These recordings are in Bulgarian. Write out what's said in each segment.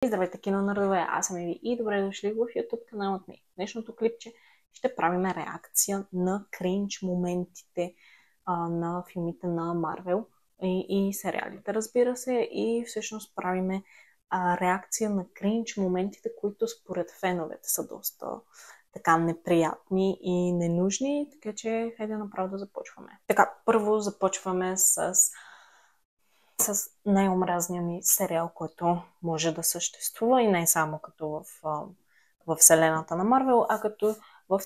Здравейте, кинонърдове! Аз съм Еви и добре дошли в YouTube каналът ми. В днешното клипче ще правим реакция на кринж моментите на филмите на Марвел и сериалите, разбира се. И всъщност правиме реакция на кринж моментите, които според феновете са доста така неприятни и ненужни. Така че хайде направо да започваме. Така, първо започваме с най-омразния ми сериал, който може да съществува и не само като в вселената на Марвел, а като в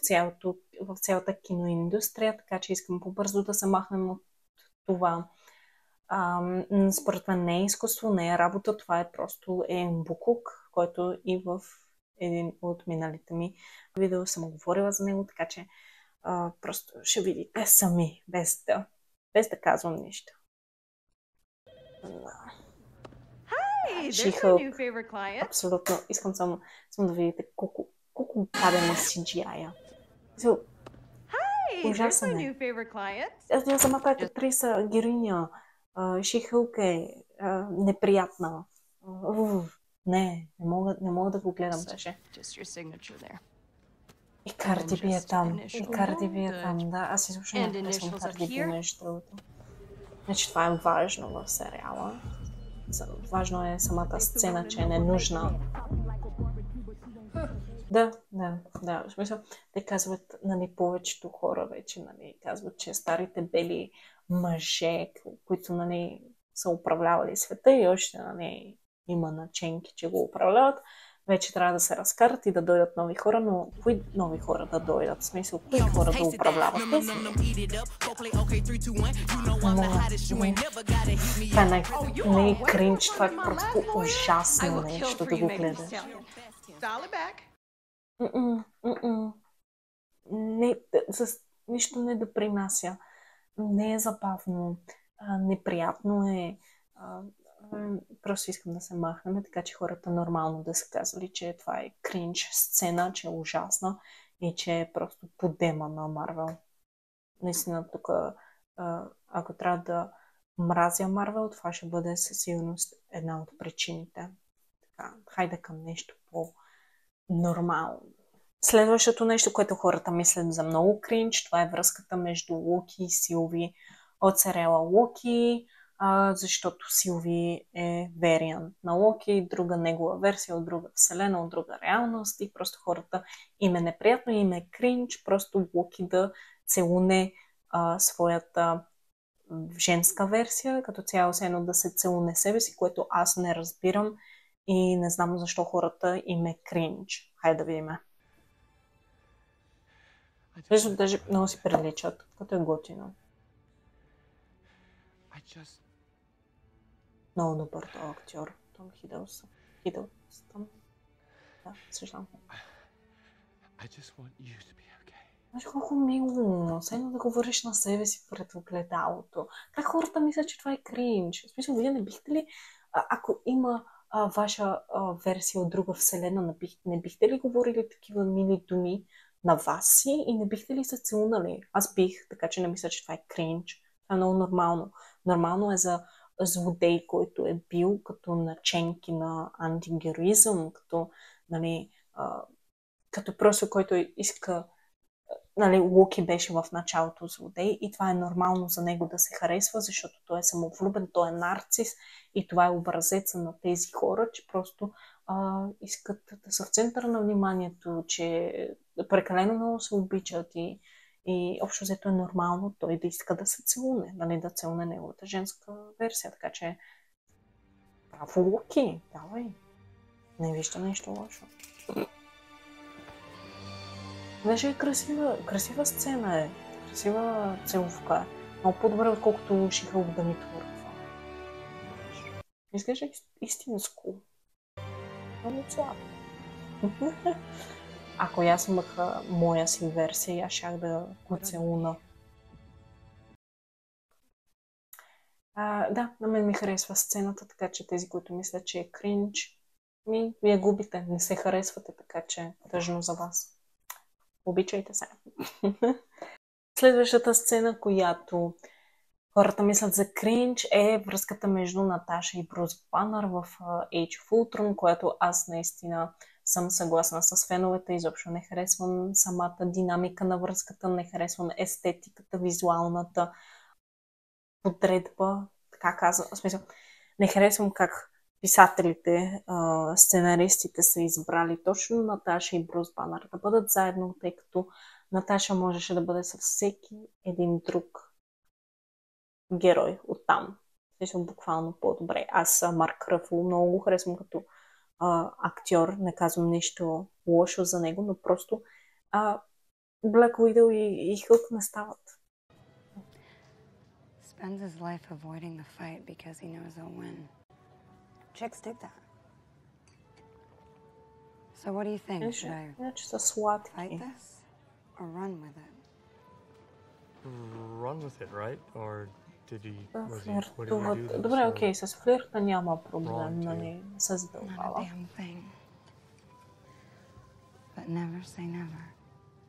цялата киноиндустрия, така че искам по-бързо да се махнем от това. Според мен не е изкуство, не е работа, това е просто буклук, който и в един от миналите ми видео съм говорила за него, така че просто ще видите сами, без да казвам нищо. She-Hulk. Абсолютно. Искам само да видите колко гаден е CGI-а. Ужасен е. Аз самата актриса, героиня, She-Hulk е неприятна. Не мога да го гледам даже. И Карди Би е там. Да, аз изобщо не харесвам Карди Би, между другото. Значи това е важно в сериала. Важно е самата сцена, че е ненужна. Да. В смисъл, те казват, повечето хора вече, казват, че старите бели мъже, които, са управлявали света и още, има наченки, че го управляват, вече трябва да се разкарат и да дойдат нови хора, но кои нови хора да дойдат? В смисъл, кои хора да управляват? Това е най-кринч, това е просто ужасно нещо да го гледаш. С нищо не допринася. Не е забавно, неприятно е. Просто искам да се махнем, така че хората нормално да са казали, че това е кринж сцена, че е ужасна и че е просто подема на Марвел. Наистина тук, ако трябва да мразя Марвел, това ще бъде със сигурност една от причините. Така, хайде към нещо по-нормално. Следващото нещо, което хората мислят за много кринж, това е връзката между Локи и Силви от сериала Локи, защото Силви е вариант на Локи, друга негова версия от друга вселена, от друга реалност и просто хората им е неприятно, им е кринж, просто Локи да целуне своята женска версия, като цяло едно да се целуне себе си, което аз не разбирам и не знам защо хората им е кринж. Хайде да видим. Виждам, даже много си приличат, като е готино. Много добър този актьор. Том Хидълстън. Да, съжалявам. Знаеш колко мило, седно да говориш на себе си пред огледалото. Как хората мислят, че това е кринж? В смисъл, вие не бихте ли, ако има ваша версия от друга вселена, не бихте ли говорили такива мили думи на вас си и не бихте ли се целунали? Аз бих, така че не мисля, че това е кринж. Това е много нормално. Нормално е за злодей, който е бил като наченки на антигероизъм, като просто който иска. Локи беше в началото злодей и това е нормално за него да се харесва, защото той е самовлюбен, той е нарцис и това е образеца на тези хора, че просто искат да са в центъра на вниманието, че прекалено много се обичат и общо взето е нормално той да иска да се целуне, да целуне неговата женска версия, така че браво, Локи, давай, не виждам нещо лошо. Даже е красива сцена е. Красива целувка. Много по-добре, отколкото She-Hulk да ми твърква. Изглежда истинско. Много слабо. Ако аз имах моя си версия, аз щях да го целуна. Да, на мен ми харесва сцената, така че тези, които мислят, че е кринж, вие губите, не се харесвате, така че тъжно за вас. Обичайте се. Следващата сцена, която хората мислят за кринж, е връзката между Наташа и Брус Банър в Age of Ultron, което аз наистина съм съгласна с феновете. Изобщо не харесвам самата динамика на връзката, не харесвам естетиката, визуалната подредба, така казвам. В смисъл, не харесвам как писателите, сценаристите са избрали точно Наташа и Брус Банър да бъдат заедно, тъй като Наташа можеше да бъде със всеки един друг герой оттам. Смисъл, буквално по-добре. Аз Марк Ръфъл много го харесвам като актьор, не казвам нищо лошо за него, но просто Black Widow и Хълк не стават. Spends his life avoiding the fight because he knows he'll win. Chicks dig that. So what do you think? Should I Че са сладки. fight this or run with it? Run with it, right? Or did he... Флиртуват. Добре, окей, с флирта няма проблем, нали, се Not a задълбава. damn thing. But never say never.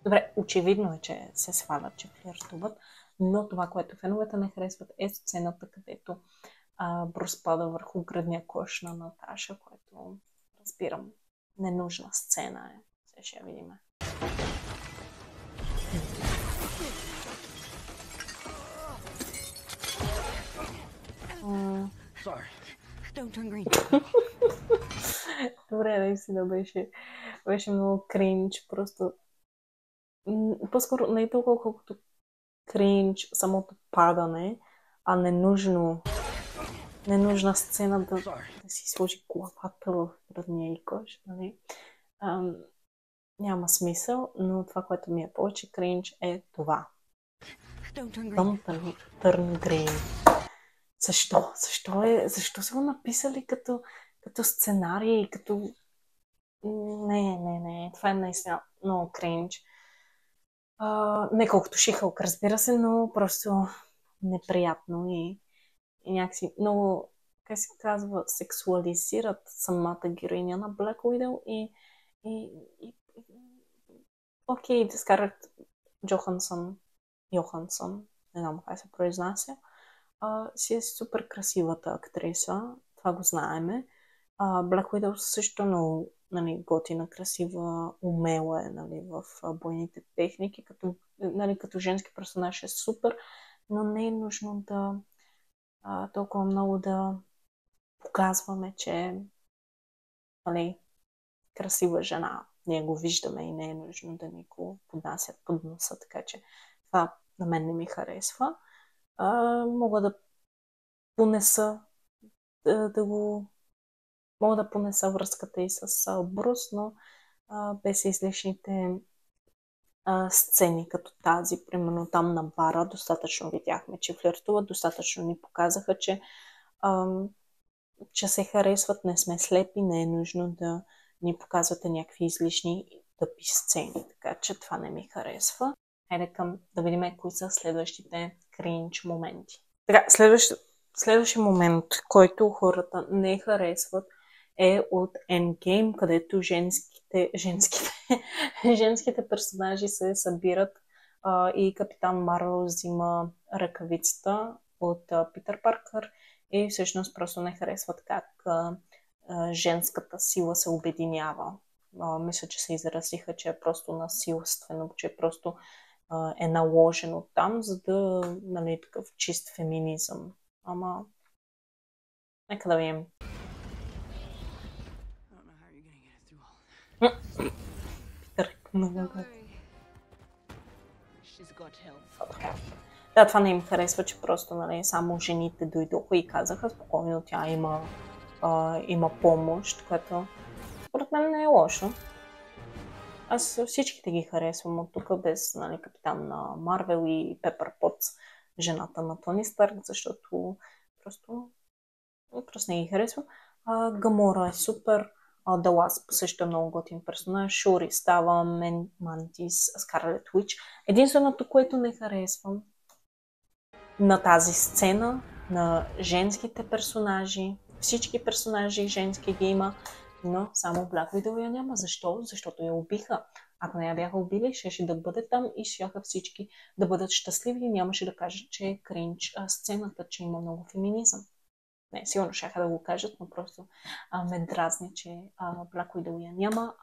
Добре, очевидно е, че се свалят, че флиртуват, но това, което феновете не харесват, е сцената, където Брус пада върху гръдния кош на Наташа, което разбирам, ненужна сцена е. Сега ще я видим. Sorry. Don't turn green. Добре, наистина беше много кринч, просто по-скоро не е толкова колкото кринч самото падане, а ненужна сцена да си сложи главата в гръдния и кош, нали? Няма смисъл, но това, което ми е повече кринч е това. Don't turn green. Защо? Защо са го написали като сценарий, като... Не. Това е наистина много кринч. Не колкото Шихълк, разбира се, но просто неприятно и някакси много, как се казва, сексуализират самата героиня на Black Widow и окей, да скарат Йохансън, не знам как се произнася, си е супер красивата актриса, това го знаеме. Black Widow също много, нали, готина, красива, умела е, нали, в бойните техники, като женски персонаж е супер, но не е нужно да толкова много да показваме, че, нали, красива жена. Ние го виждаме и не е нужно да ни го поднасят под носа, така че това на мен не ми харесва. Мога да понеса мога да понеса връзката и с Брус, но без излишните сцени като тази. Примерно там на бара достатъчно видяхме, че флиртуват, достатъчно ни показаха, че се харесват, не сме слепи, не е нужно да ни показвате някакви излишни тъпи сцени, така че това не ми харесва. Хайде да видим кои са следващите кринч моменти. Така, следващия момент, който хората не харесват, е от Endgame, където женските персонажи се събират и Капитан Марвел взима ръкавицата от Питър Паркър и всъщност просто не харесват как женската сила се обединява. Мисля, че се изразиха, че е просто насилствено, че е просто е наложено там, за да, нали, такъв чист феминизъм. Ама, нека да видим. Питър, много. Да, това не им харесва, че просто, нали, само жените дойдоха и казаха спокойно, тя има помощ, което според мен не е лошо. Аз всичките ги харесвам от тук, без, нали, Капитан на Марвел и Пепър Потс, жената на Тони Старк, защото просто не ги харесвам. Гамора е супер. The Wasp също е много готин персонаж. Шури става, Мантис, Скарлет Уич. Единственото, което не харесвам на тази сцена, на женските персонажи, всички персонажи женски ги има, но само Black Widow я няма. Защо? Защото я убиха. Ако не я бяха убили, щеше да бъде там и щяха всички да бъдат щастливи и нямаше да кажат, че е кринч сцената, че има много феминизъм. Не, сигурно щяха да го кажат, но просто ме дразни, че Black Widow я няма,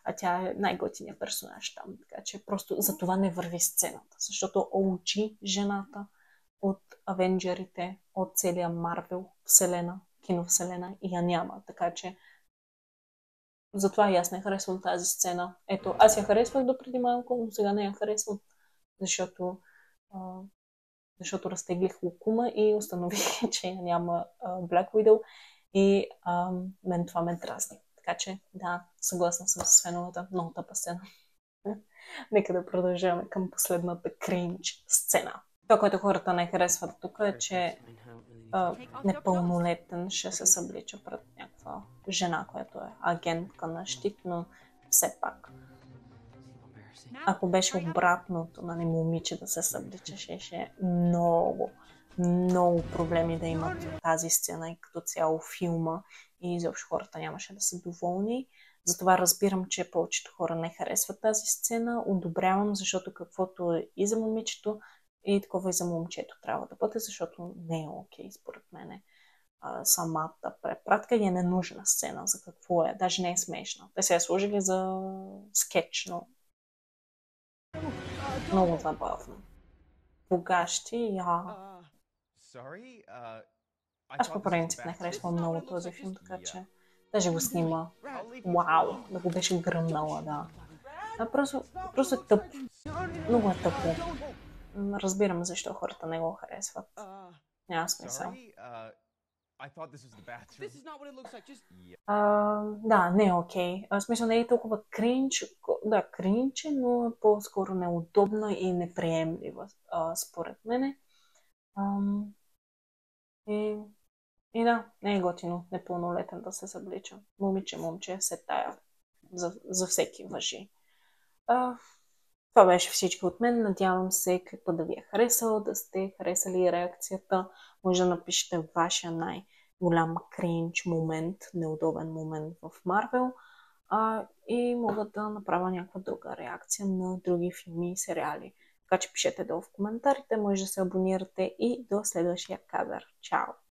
а тя е най-готиният персонаж там. Така че просто за това не върви сцената, защото OG жената от Авенджерите, от целия Марвел вселена, киновселена и я няма. Така че затова и аз не харесвам тази сцена. Ето, аз я харесвах до преди малко, но сега не я харесвам, защото разтеглих лукума и установих, че няма Black Widow и мен това ме дразни. Така че, да, съгласна съм с феновете. Много тъпа сцена. Нека да продължаваме към последната кринч сцена. Това, което хората не харесват тук е, че непълнолетен ще се съблича пред някаква жена, която е агентка на щит, но все пак. Ако беше обратното, нали, момиче да се съблича, ще много, много проблеми да имат тази сцена и като цяло филма и изобщо хората нямаше да са доволни. Затова разбирам, че повечето хора не харесват тази сцена. Одобрявам, защото каквото е и за момичето, и такова и за момчето трябва да бъде, защото не е окей, според мене. Самата препратка и е ненужна сцена. За какво е? Даже не е смешна. Те се я сложили за скетч, но много забавно. Погащи, Аз по принцип не харесвам много този филм, така че даже го снима. Вау, да го беше гръмнала, да. Просто е тъп. Много е тъпо. Разбирам защо хората не го харесват. Няма смисъл. Да, не е окей. В смисъл не е толкова кринч. Да, кринч, но е по-скоро неудобна и неприемлива, според мене. И да, не е готино непълнолетен да се съблича. Момиче, се тая. За всеки важи. Това беше всичко от мен. Надявам се какво да ви е харесало, да сте харесали реакцията. Може да напишете вашия най-голям кринч момент, неудобен момент в Марвел. И мога да направя някаква друга реакция на други филми и сериали. Така че пишете долу в коментарите, може да се абонирате и до следващия кадър. Чао!